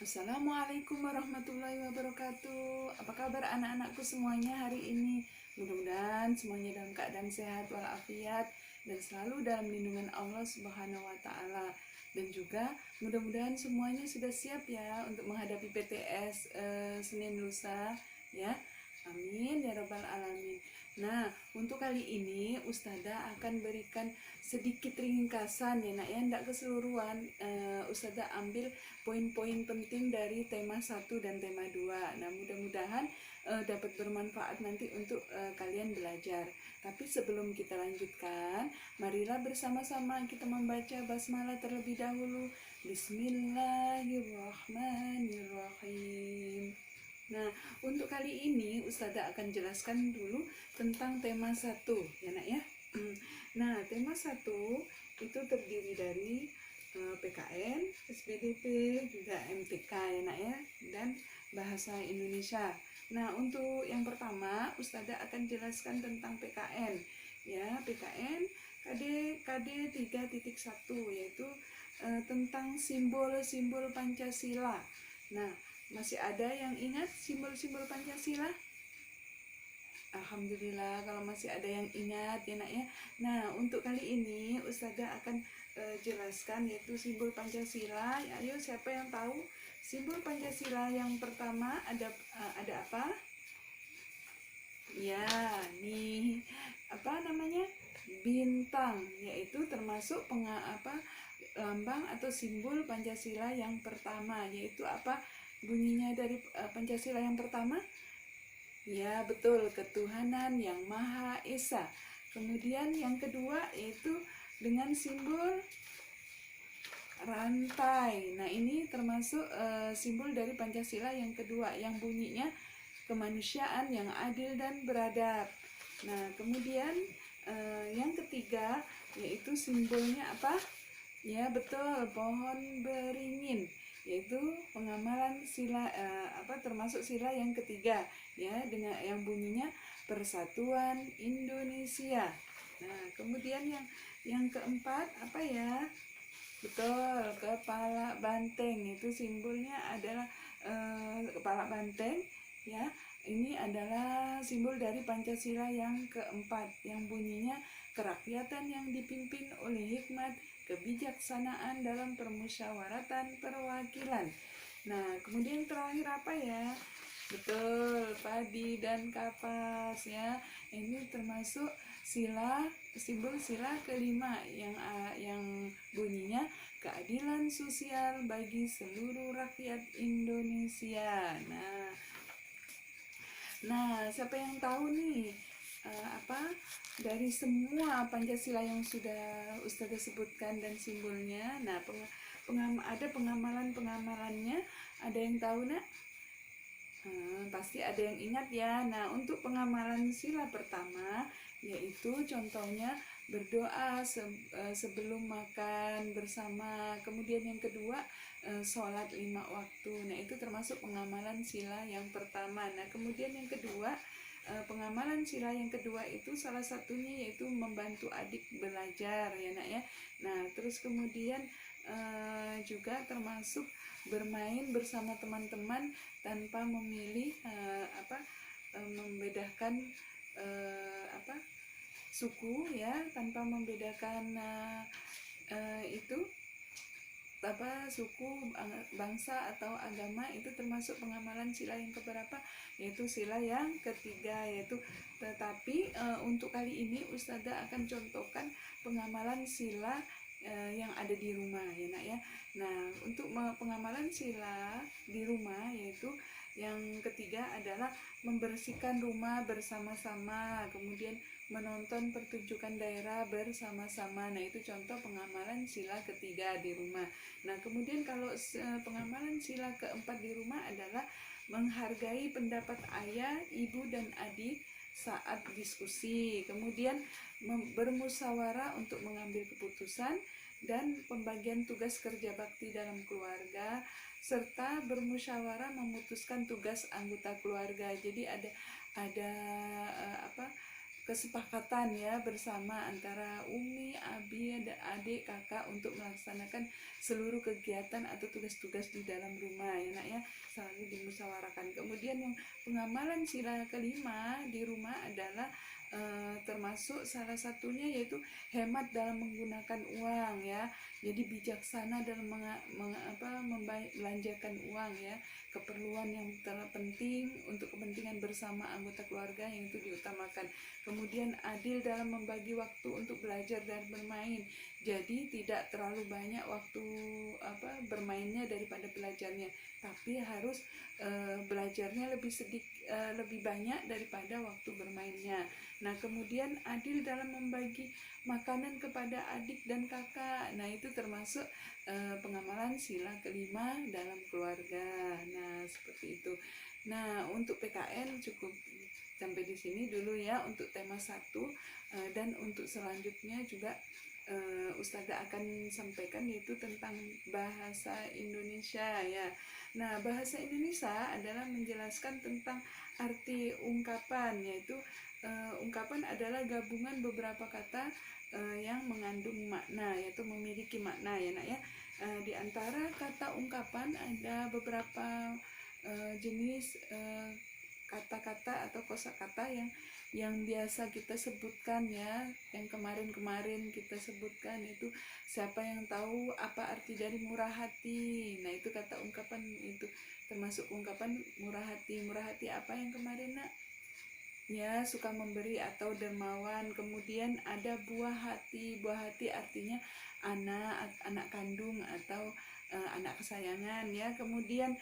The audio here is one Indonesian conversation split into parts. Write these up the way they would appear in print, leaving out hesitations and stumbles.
Assalamualaikum warahmatullahi wabarakatuh. Apa kabar anak-anakku semuanya hari ini? Mudah-mudahan semuanya dalam keadaan sehat walafiat dan selalu dalam lindungan Allah Subhanahu wa taala. Dan juga mudah-mudahan semuanya sudah siap ya untuk menghadapi PTS Senin lusa ya. Amin ya rabbal alamin. Nah, untuk kali ini Ustazah akan berikan sedikit ringkasan ya nak ya, tidak keseluruhan. Ustazah ambil poin-poin penting dari tema 1 dan tema 2. Nah, mudah-mudahan dapat bermanfaat nanti untuk kalian belajar. Tapi sebelum kita lanjutkan, marilah bersama-sama kita membaca basmalah terlebih dahulu. Bismillahirrahmanirrahim. Nah, untuk kali ini Ustazah akan jelaskan dulu tentang tema 1 ya nak ya. Nah, tema 1 itu terdiri dari PKN, SPDP, juga MTK ya nak ya, dan bahasa Indonesia. Nah, untuk yang pertama Ustazah akan jelaskan tentang PKN ya. PKN KD 3.1 yaitu tentang simbol-simbol Pancasila. Nah, masih ada yang ingat simbol-simbol Pancasila? Alhamdulillah kalau masih ada yang ingat ya nak ya. Nah, untuk kali ini Ustazah akan jelaskan yaitu simbol Pancasila. Ayo, siapa yang tahu simbol Pancasila yang pertama ada apa? Ya, nih apa namanya? Bintang, yaitu termasuk lambang atau simbol Pancasila yang pertama, yaitu apa? Bunyinya dari Pancasila yang pertama? Ya, betul, ketuhanan yang Maha Esa. Kemudian yang kedua yaitu dengan simbol rantai. Nah, ini termasuk simbol dari Pancasila yang kedua yang bunyinya kemanusiaan yang adil dan beradab. Nah, kemudian yang ketiga yaitu simbolnya apa? Ya, betul, pohon beringin, yaitu pengamalan sila termasuk sila yang ketiga ya, dengan yang bunyinya Persatuan Indonesia. Nah, kemudian yang keempat apa ya? Betul, kepala banteng, itu simbolnya adalah kepala banteng ya. Ini adalah simbol dari Pancasila yang keempat yang bunyinya kerakyatan yang dipimpin oleh hikmat kebijaksanaan dalam permusyawaratan perwakilan. Nah, kemudian terakhir apa ya? Betul, padi dan kapas ya. Ini termasuk simbol sila kelima yang bunyinya keadilan sosial bagi seluruh rakyat Indonesia. Nah, siapa yang tahu nih dari semua Pancasila yang sudah Ustazah sebutkan dan simbolnya? Nah, ada pengamalannya. Ada yang tahu nak? Pasti ada yang ingat ya. Nah, untuk pengamalan sila pertama yaitu contohnya berdoa sebelum makan bersama. Kemudian yang kedua sholat 5 waktu. Nah, itu termasuk pengamalan sila yang pertama. Nah, kemudian yang kedua pengamalan sila yang kedua itu salah satunya yaitu membantu adik belajar ya nak ya. Nah, terus kemudian juga termasuk bermain bersama teman-teman tanpa memilih membedakan suku ya, tanpa membedakan itu suku, bangsa atau agama. Itu termasuk pengamalan sila yang keberapa? Yaitu sila yang ketiga, yaitu tetapi untuk kali ini Ustazah akan contohkan pengamalan sila yang ada di rumah ya nak ya. Nah, untuk pengamalan sila di rumah yaitu yang ketiga adalah membersihkan rumah bersama-sama, kemudian menonton pertunjukan daerah bersama-sama. Nah, itu contoh pengamalan sila ketiga di rumah. Nah, kemudian kalau pengamalan sila keempat di rumah adalah menghargai pendapat ayah, ibu, dan adik saat diskusi. Kemudian bermusyawarah untuk mengambil keputusan dan pembagian tugas kerja bakti dalam keluarga, serta bermusyawarah memutuskan tugas anggota keluarga. Jadi ada kesepakatan ya bersama antara Umi, Abi, adik, kakak untuk melaksanakan seluruh kegiatan atau tugas-tugas di dalam rumah ya nak ya, selalu dimusyawarahkan. Kemudian yang pengamalan sila kelima di rumah adalah termasuk salah satunya yaitu hemat dalam menggunakan uang ya. Jadi bijaksana dalam membelanjakan uang ya, keperluan yang terpenting untuk kepentingan bersama anggota keluarga yang itu diutamakan. Kemudian adil dalam membagi waktu untuk belajar dan bermain. Jadi tidak terlalu banyak waktu bermainnya daripada belajarnya, tapi harus belajarnya lebih banyak daripada waktu bermainnya. Nah, kemudian adil dalam membagi makanan kepada adik dan kakak. Nah, itu termasuk pengamalan sila kelima dalam keluarga. Nah, seperti itu. Nah, untuk PKN cukup sampai di sini dulu ya untuk tema 1, dan untuk selanjutnya juga Ustazah akan sampaikan yaitu tentang bahasa Indonesia ya. Nah, bahasa Indonesia adalah menjelaskan tentang arti ungkapan, yaitu ungkapan adalah gabungan beberapa kata yang mengandung makna, yaitu memiliki makna ya nak ya. Di antara kata ungkapan ada beberapa jenis kata-kata atau kosakata yang biasa kita sebutkan ya, yang kemarin kita sebutkan itu siapa yang tahu apa arti dari murah hati. Nah, itu kata ungkapan, itu termasuk ungkapan murah hati. Murah hati apa yang kemarin nak? Ya, suka memberi atau dermawan. Kemudian ada buah hati. Buah hati artinya anak kandung atau anak kesayangan ya. Kemudian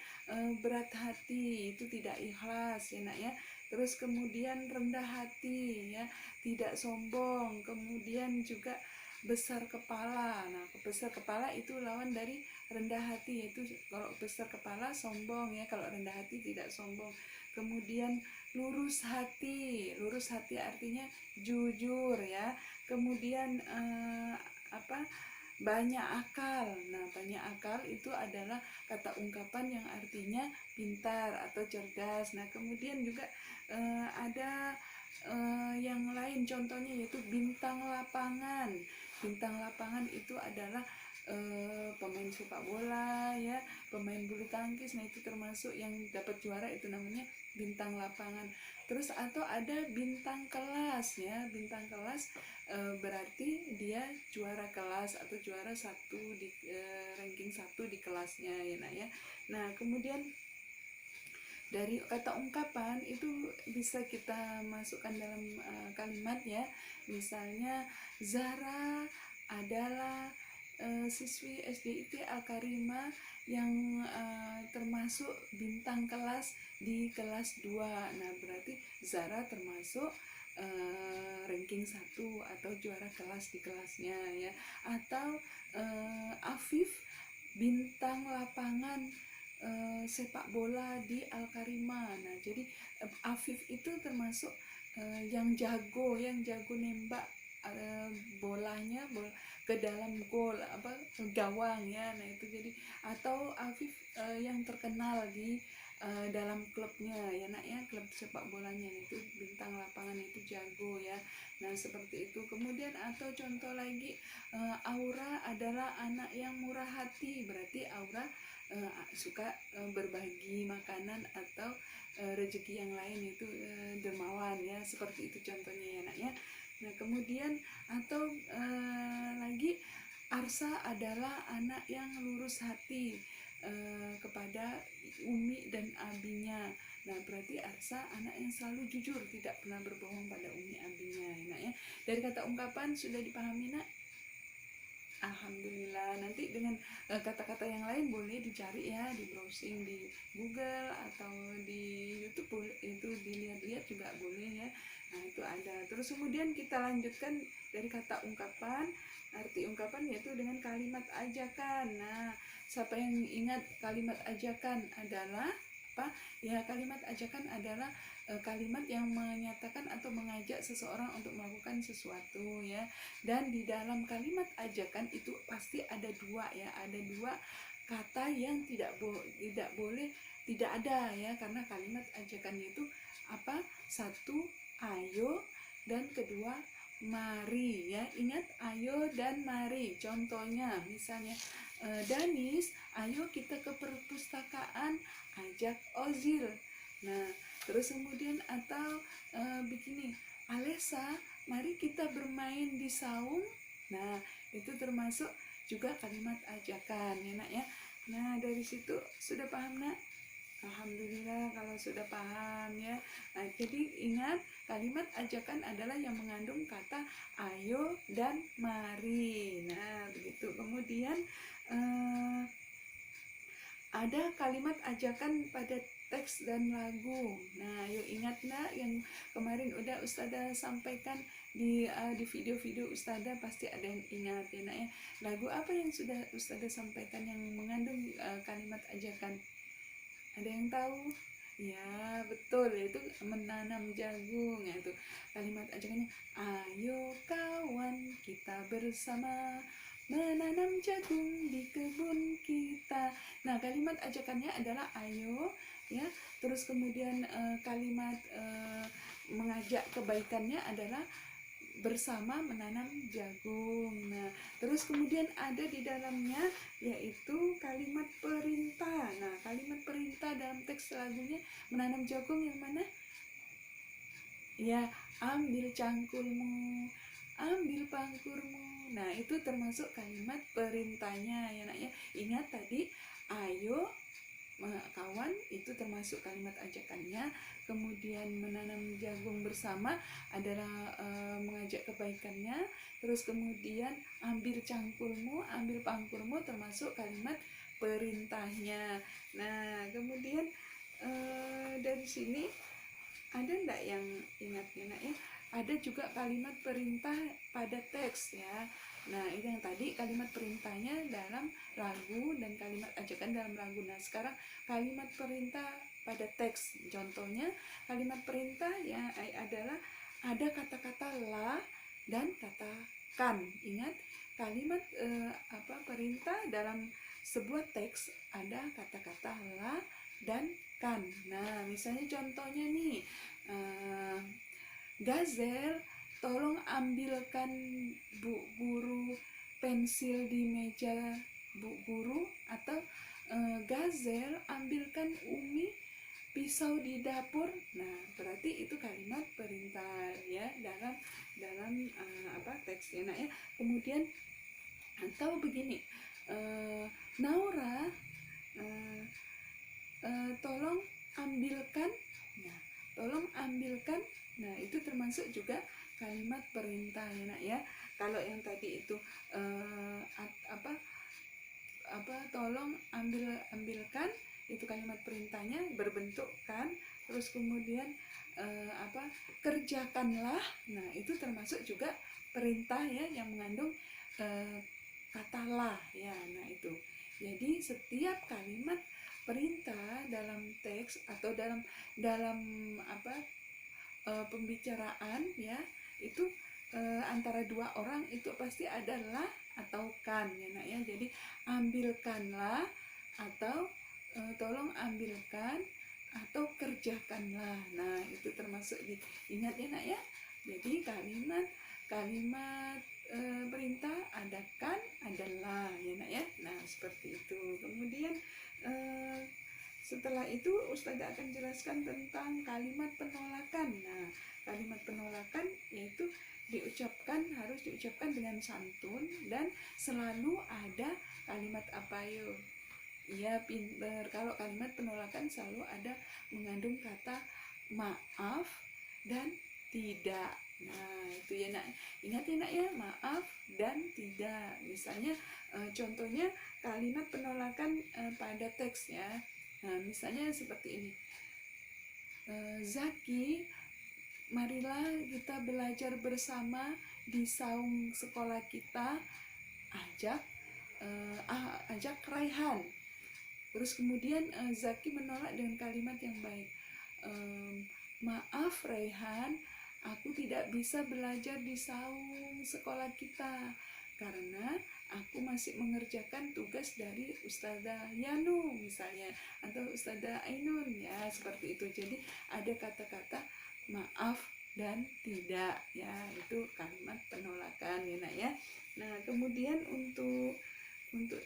berat hati itu tidak ikhlas ya nak ya. Terus kemudian rendah hati ya, tidak sombong. Kemudian juga besar kepala. Nah, besar kepala itu lawan dari rendah hati, yaitu kalau besar kepala sombong ya, kalau rendah hati tidak sombong. Kemudian lurus hati artinya jujur ya. Kemudian banyak akal. Nah, banyak akal itu adalah kata ungkapan yang artinya pintar atau cerdas. Nah, kemudian juga ada yang lain contohnya yaitu bintang lapangan. Bintang lapangan itu adalah pemain sepak bola ya, pemain bulu tangkis. Nah, itu termasuk yang dapat juara, itu namanya bintang lapangan. Terus atau ada bintang kelas ya. Bintang kelas berarti dia juara kelas atau juara satu di ranking 1 di kelasnya ya nak ya. Nah, kemudian dari kata ungkapan itu bisa kita masukkan dalam kalimat ya. Misalnya Zara adalah siswi SDIT Al-Karimah yang termasuk bintang kelas di kelas 2. Nah, berarti Zara termasuk ranking 1 atau juara kelas di kelasnya ya. Atau Afif bintang lapangan sepak bola di Al-Karimah. Nah, jadi Afif itu termasuk yang jago nembak bolanya ke dalam gawang ya. Nah, itu jadi, atau Afif yang terkenal di dalam klubnya ya nak ya, klub sepak bolanya itu bintang lapangan itu jago ya. Nah, seperti itu. Kemudian atau contoh lagi, Aura adalah anak yang murah hati, berarti Aura suka berbagi makanan atau rezeki yang lain, itu dermawan ya. Seperti itu contohnya ya nak ya. Nah, kemudian atau lagi Arsa adalah anak yang lurus hati kepada Umi dan Abinya. Nah, berarti Arsa anak yang selalu jujur, tidak pernah berbohong pada Umi Abinya ya nak ya. Dari kata ungkapan sudah dipahami nak? Alhamdulillah. Nanti dengan kata-kata yang lain boleh dicari ya, di browsing di Google atau di YouTube, itu dilihat-lihat juga boleh ya. Nah, itu ada. Terus kemudian kita lanjutkan dari kata ungkapan. Arti ungkapan yaitu dengan kalimat ajakan. Nah, siapa yang ingat kalimat ajakan adalah apa? Ya, kalimat ajakan adalah kalimat yang menyatakan atau mengajak seseorang untuk melakukan sesuatu ya. Dan di dalam kalimat ajakan itu pasti ada dua ya, ada dua kata yang tidak boleh tidak ada ya, karena kalimat ajakan itu apa? Satu, ayo, dan kedua mari ya. Ingat ayo dan mari. Contohnya misalnya Danis, ayo kita ke perpustakaan, ajak Ozil. Nah, terus kemudian atau begini, Alesa, mari kita bermain di saung. Nah, itu termasuk juga kalimat ajakan ya nak ya. Nah, dari situ sudah paham nak? Alhamdulillah kalau sudah paham ya. Nah, jadi ingat kalimat ajakan adalah yang mengandung kata ayo dan mari. Nah, begitu. Kemudian ada kalimat ajakan pada teks dan lagu. Nah, yuk ingat nak yang kemarin udah Ustazah sampaikan di video-video Ustazah, pasti ada yang ingat ya nak ya. Lagu apa yang sudah Ustazah sampaikan yang mengandung kalimat ajakan? Ada yang tahu? Ya, betul, yaitu menanam jagung. Yaitu kalimat ajakannya, ayo kawan kita bersama menanam jagung di kebun kita. Nah, kalimat ajakannya adalah ayo ya. Terus kemudian kalimat mengajak kebaikannya adalah bersama menanam jagung. Nah, terus kemudian ada di dalamnya yaitu kalimat perintah. Nah, kalimat perintah dalam teks lagunya menanam jagung yang mana? Ya, ambil cangkulmu, ambil pangkurmu. Nah, itu termasuk kalimat perintahnya ya nak ya. Ingat tadi, ayo kawan, itu termasuk kalimat ajakannya. Kemudian menanam jagung bersama adalah mengajak kebaikannya. Terus kemudian ambil cangkulmu, ambil pangkurmu termasuk kalimat perintahnya. Nah, kemudian dari sini ada enggak yang ingatnya nak ya? Ada juga kalimat perintah pada teks ya. Nah, itu yang tadi kalimat perintahnya dalam lagu dan kalimat ajakan dalam lagu. Nah, sekarang kalimat perintah pada teks. Contohnya kalimat perintah ya adalah ada kata-kata la dan kata kan. Ingat, kalimat perintah dalam sebuah teks ada kata-kata la dan kan. Nah, misalnya contohnya nih, Gazel, tolong ambilkan Bu Guru pensil di meja Bu Guru. Atau Gazel, ambilkan Umi pisau di dapur. Nah, berarti itu kalimat perintah ya dalam teks ya nak ya. Kemudian atau begini, Naura, tolong ambilkan. Nah, tolong ambilkan. Nah, itu termasuk juga kalimat perintah ya nak ya. Kalau yang tadi itu tolong ambilkan, itu kalimat perintahnya berbentuk kan. Terus kemudian kerjakanlah. Nah, itu termasuk juga perintah ya yang mengandung kata lah ya. Nah, itu. Jadi setiap kalimat perintah dalam teks atau dalam pembicaraan ya, itu antara dua orang itu pasti adalah atau kan ya nak ya. Jadi ambilkanlah atau tolong ambilkan atau kerjakanlah. Nah, itu termasuk diingat ya nak ya. Jadi kalimat perintah ada kan, adalah ya nak ya. Nah, seperti itu. Kemudian setelah itu Ustazah akan jelaskan tentang kalimat penolakan. Nah, kalimat penolakan yaitu harus diucapkan dengan santun dan selalu ada kalimat apa yuk? Iya, pinter. Kalau kalimat penolakan selalu ada mengandung kata maaf dan tidak. Nah, itu ya nak. Ingat ya nak ya, maaf dan tidak. Misalnya contohnya kalimat penolakan pada teks ya. Nah, misalnya seperti ini. Zaki, marilah kita belajar bersama di saung sekolah kita. Ajak Raihan. Terus kemudian Zaki menolak dengan kalimat yang baik. Maaf Raihan, aku tidak bisa belajar di saung sekolah kita karena aku masih mengerjakan tugas dari Ustazah Yanu misalnya, atau Ustazah Ainun ya, seperti itu. Jadi ada kata-kata maaf dan tidak, ya itu kalimat penolakan ya nak ya. Nah kemudian untuk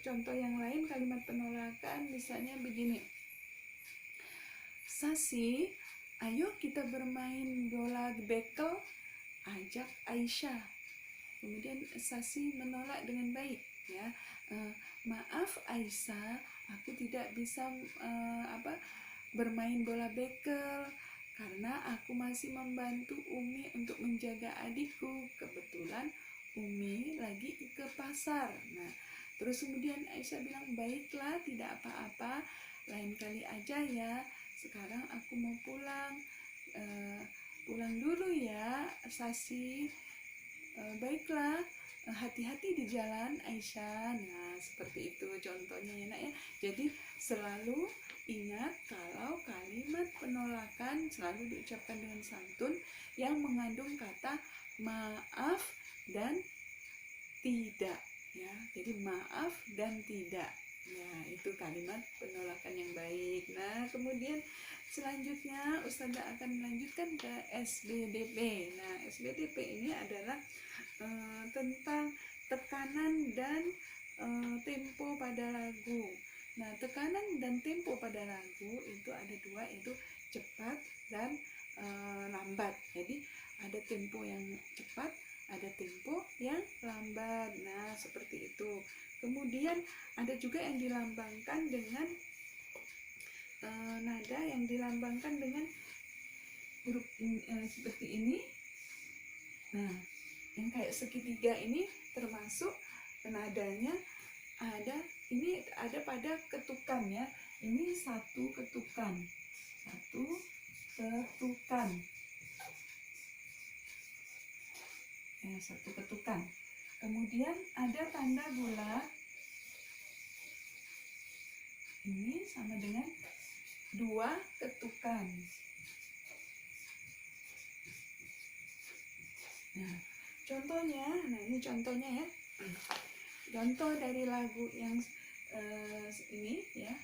contoh yang lain kalimat penolakan misalnya begini, Sasi, ayo kita bermain bola bekel, ajak Aisyah. Kemudian Sasi menolak dengan baik, ya. Maaf Aisyah, aku tidak bisa bermain bola bekel karena aku masih membantu Umi untuk menjaga adikku. Kebetulan Umi lagi ke pasar. Nah, terus kemudian Aisyah bilang, baiklah, tidak apa-apa, lain kali aja ya. Sekarang aku mau pulang. Pulang dulu ya, Sasi. Baiklah, hati-hati di jalan Aisyah. Nah seperti itu contohnya ya nak ya. Jadi selalu ingat kalau kalimat penolakan selalu diucapkan dengan santun yang mengandung kata maaf dan tidak, ya. Jadi maaf dan tidak, ya itu kalimat penolakan yang baik. Nah kemudian selanjutnya Ustazah akan melanjutkan ke SBDP. Nah SBDP ini adalah tentang tekanan dan tempo pada lagu. Nah tekanan dan tempo pada lagu itu ada dua, yaitu cepat dan lambat. Jadi ada tempo yang cepat, ada tempo yang lambat. Nah seperti itu. Kemudian ada juga yang dilambangkan dengan nada yang dilambangkan dengan huruf seperti ini. Nah yang kayak segitiga ini termasuk nadanya ada pada ketukan, ya. Ini satu ketukan, satu ketukan. Kemudian ada tanda bulat, ini sama dengan dua ketukan. Nah contohnya, ini contohnya ya. Contoh dari lagu yang ini ya.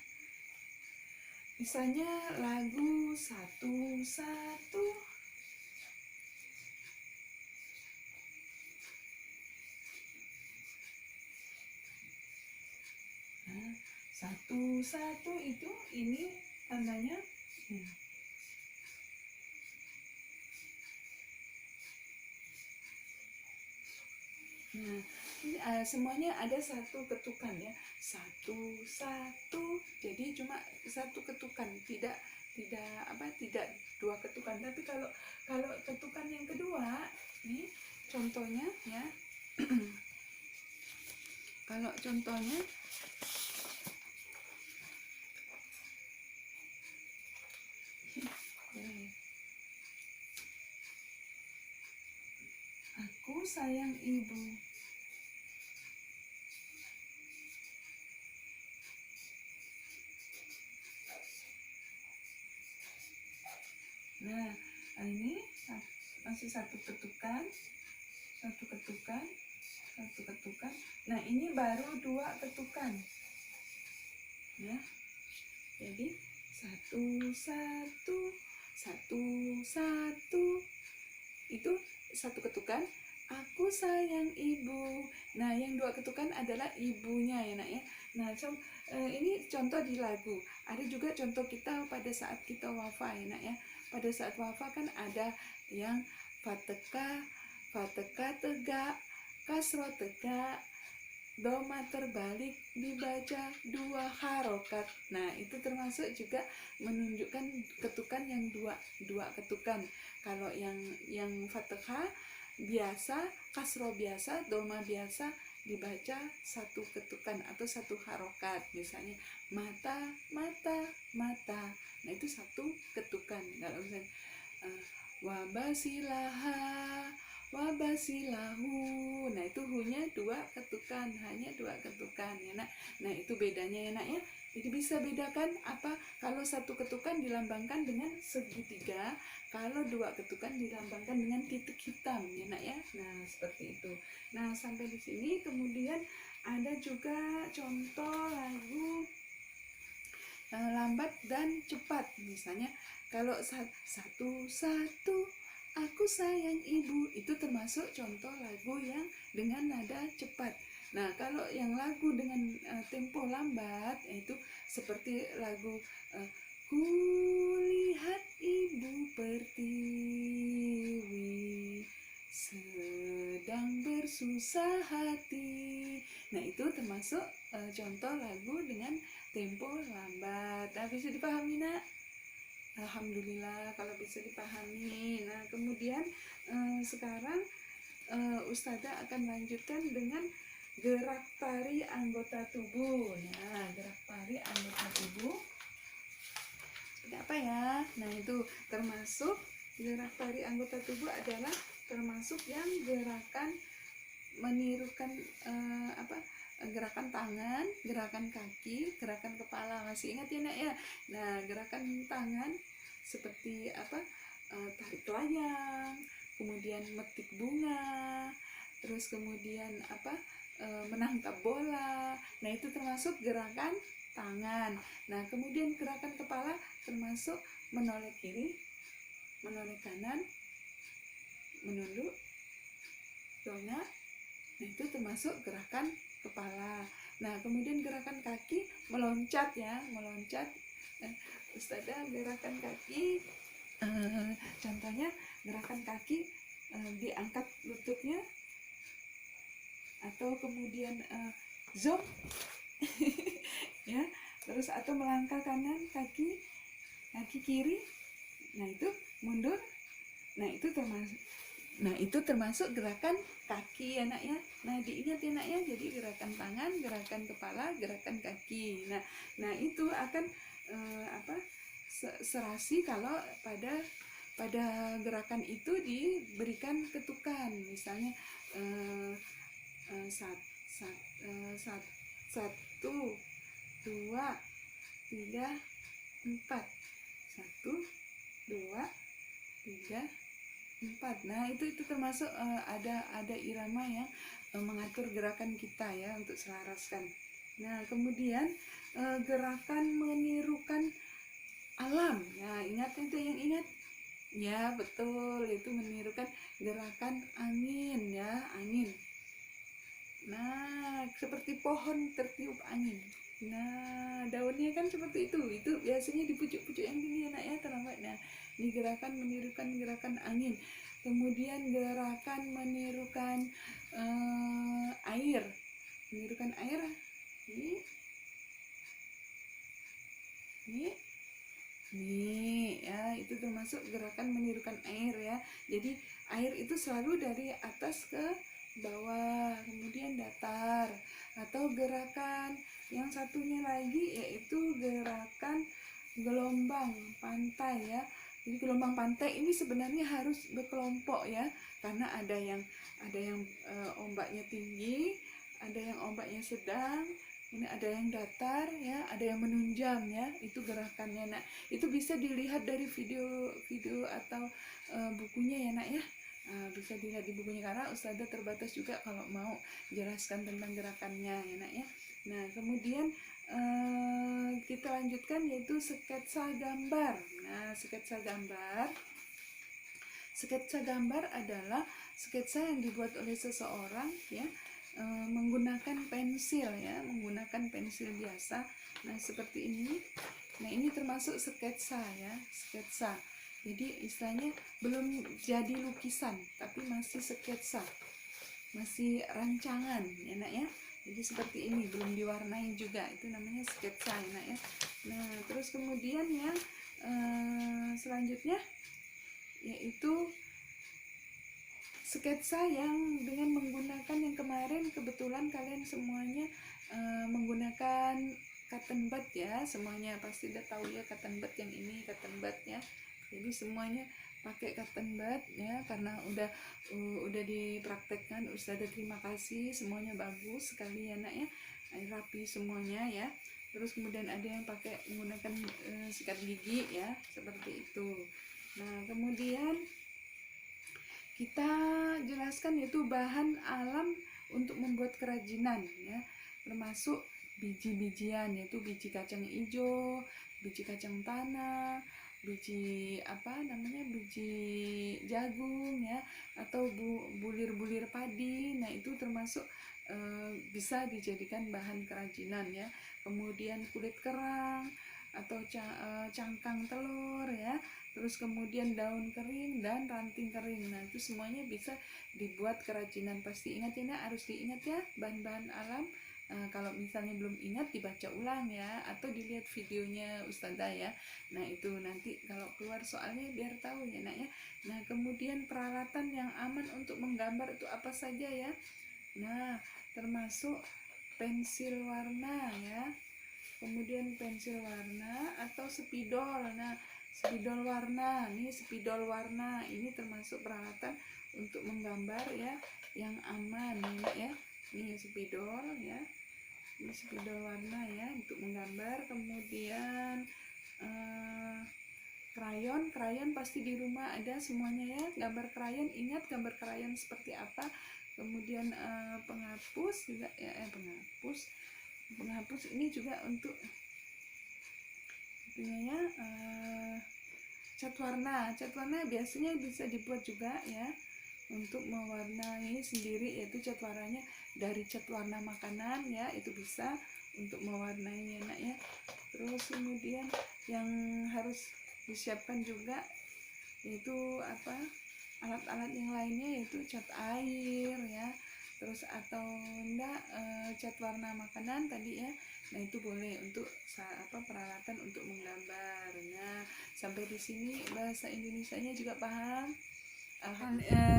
Misalnya lagu satu-satu. Nah, satu-satu itu ini tandanya. Nah, semuanya ada satu ketukan, ya. Satu-satu. Jadi cuma satu ketukan, tidak dua ketukan. Tapi kalau ketukan yang kedua, ini contohnya ya. Kalau contohnya aku sayang ibu. Nah, ini masih satu ketukan. Nah, ini baru dua ketukan. Ya. Jadi satu-satu itu satu ketukan. Aku sayang ibu. Nah, yang dua ketukan adalah ibunya ya nak ya. Nah, ini contoh di lagu. Ada juga contoh kita pada saat kita wafa ya nak ya. Pada saat wafa kan ada yang fateka tegak, kasro tegak, doma terbalik dibaca dua harokat. Nah itu termasuk juga menunjukkan ketukan yang dua ketukan. Kalau yang fatha biasa, kasro biasa, doma biasa dibaca satu ketukan atau satu harokat. Misalnya mata. Nah itu satu ketukan. Kalau misalnya wabasilahu, nah itu hunya dua ketukan, hanya dua ketukan ya nak. Nah itu bedanya ya nak ya. Jadi bisa bedakan apa kalau satu ketukan dilambangkan dengan segitiga, kalau dua ketukan dilambangkan dengan titik hitam ya nak ya. Nah seperti itu. Nah sampai di sini. Kemudian ada juga contoh lagu lambat dan cepat. Misalnya kalau satu Aku sayang ibu, itu termasuk contoh lagu yang dengan nada cepat. Nah, kalau yang lagu dengan tempo lambat, itu seperti lagu Kulihat ibu pertiwi sedang bersusah hati. Nah, itu termasuk contoh lagu dengan tempo lambat. Nah, bisa dipahami, Nak? Alhamdulillah kalau bisa dipahami. Nah, kemudian sekarang Ustazah akan lanjutkan dengan gerak tari anggota tubuh. Nah, gerak tari anggota tubuh seperti apa ya? Nah, itu termasuk gerak tari anggota tubuh adalah termasuk yang gerakan menirukan gerakan tangan, gerakan kaki, gerakan kepala. Masih ingat ya, Nak ya? Nah, gerakan tangan seperti tarik layang, kemudian metik bunga, terus kemudian menangkap bola. Nah, itu termasuk gerakan tangan. Nah, kemudian gerakan kepala termasuk menoleh kiri, menoleh kanan, menunduk, dongak. Nah, itu termasuk gerakan kepala. Nah, kemudian gerakan kaki meloncat ya, meloncat. Ustazah gerakan kaki, contohnya gerakan kaki diangkat lututnya, atau kemudian jog ya, terus atau melangkah kanan kaki kiri. Nah, itu mundur. Nah, itu termasuk gerakan kaki ya, Nak ya. Nah, diingat ya, Nak ya. Jadi gerakan tangan, gerakan kepala, gerakan kaki. Nah itu akan serasi kalau pada gerakan itu diberikan ketukan. Misalnya satu, dua, tiga, empat. 1, 2, 3, 4. Nah, itu termasuk ada irama yang mengatur gerakan kita ya, untuk selaraskan. Nah, kemudian gerakan menirukan alam. Nah, ingat itu, yang ingat ya, betul, itu menirukan gerakan angin ya, angin. Nah, seperti pohon tertiup angin. Nah, daunnya kan seperti itu biasanya di pucuk-pucuk yang tinggi ya, Nak ya, terlambat. Nah, ini gerakan menirukan gerakan angin. Kemudian gerakan menirukan air, menirukan air. Ini ya, itu termasuk gerakan menirukan air ya. Jadi air itu selalu dari atas ke bawah, kemudian datar. Atau gerakan yang satunya lagi yaitu gerakan gelombang pantai ya. Jadi gelombang pantai ini sebenarnya harus berkelompok ya, karena ada yang ombaknya tinggi, ada yang ombaknya sedang, ini ada yang datar ya, ada yang menunjang ya. Itu gerakannya, Nak. Itu bisa dilihat dari video atau bukunya ya, Nak ya. Bisa dilihat di bukunya, karena Ustazah terbatas juga kalau mau jelaskan tentang gerakannya ya, Nak ya. Nah, kemudian kita lanjutkan yaitu sketsa gambar. Nah, sketsa gambar adalah sketsa yang dibuat oleh seseorang ya, menggunakan pensil ya, menggunakan pensil biasa. Nah, seperti ini. Nah, ini termasuk sketsa ya, sketsa. Jadi istilahnya belum jadi lukisan, tapi masih sketsa, masih rancangan ya, Nak ya. Jadi seperti ini, belum diwarnai juga, itu namanya sketsa ya, Nak ya. Nah, terus kemudian yang selanjutnya yaitu sketsa yang dengan menggunakan yang kemarin kebetulan kalian semuanya menggunakan cotton bud ya, semuanya pasti udah tahu ya cotton bud yang ini, cotton bud ya. Jadi semuanya pakai cotton bud ya, karena udah dipraktekkan. Ustazah terima kasih, semuanya bagus sekali ya, Nak ya, rapi semuanya ya. Terus kemudian ada yang pakai menggunakan sikat gigi ya, seperti itu. Nah, kemudian kita jelaskan yaitu bahan alam untuk membuat kerajinan ya, termasuk biji-bijian, yaitu biji kacang hijau, biji kacang tanah, biji biji jagung ya, atau bulir-bulir padi. Nah itu termasuk bisa dijadikan bahan kerajinan ya. Kemudian kulit kerang atau cangkang telur ya, terus kemudian daun kering dan ranting kering. Nah itu semuanya bisa dibuat kerajinan. Pasti ingat ya, harus diingat ya bahan-bahan alam. Kalau misalnya belum ingat, dibaca ulang ya, atau dilihat videonya Ustazah ya. Nah itu nanti kalau keluar soalnya biar tahu ya nak ya. Nah kemudian peralatan yang aman untuk menggambar itu apa saja ya. Nah termasuk pensil warna ya, kemudian pensil warna atau spidol. Nah spidol warna, ini termasuk peralatan untuk menggambar ya yang aman ya. Ini spidol ya, ini spidol warna ya untuk menggambar. Kemudian krayon pasti di rumah ada semuanya ya. Gambar krayon, ingat gambar krayon seperti apa. Kemudian penghapus juga ya, penghapus ini juga untuk itunya ya. Cat warna biasanya bisa dibuat juga ya untuk mewarnai sendiri, yaitu cat warnanya dari cat warna makanan ya, itu bisa untuk mewarnai ya nak ya. Terus kemudian yang harus disiapkan juga yaitu alat-alat yang lainnya, yaitu cat air ya, terus atau enggak cat warna makanan tadi ya. Nah itu boleh untuk peralatan untuk menggambar. Nah sampai di sini bahasa Indonesianya juga paham.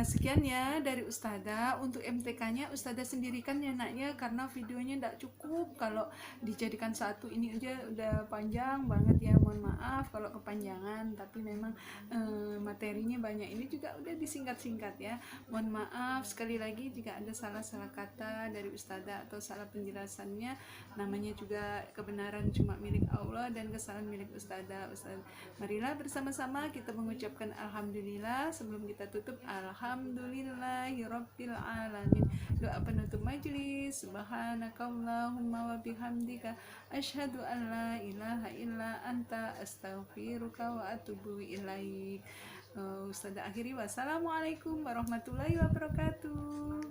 Sekian ya dari Ustazah. Untuk MTK-nya Ustazah sendirikan ya naknya, karena videonya tidak cukup. Kalau dijadikan satu ini aja udah panjang banget ya, mohon maaf kalau kepanjangan, tapi memang materinya banyak. Ini juga udah disingkat-singkat ya, mohon maaf sekali lagi jika ada salah-salah kata dari Ustazah atau salah penjelasannya. Namanya juga kebenaran cuma milik Allah dan kesalahan milik Ustazah. Marilah bersama-sama kita mengucapkan alhamdulillah sebelum kita tutup. Alhamdulillahirabbil alamin. Doa penutup majelis. Subhanakallahumma wa bihamdika asyhadu an la ilaha illa anta astaghfiruka wa atubu ilaik. Ustazah akhiri, wassalamualaikum warahmatullahi wabarakatuh.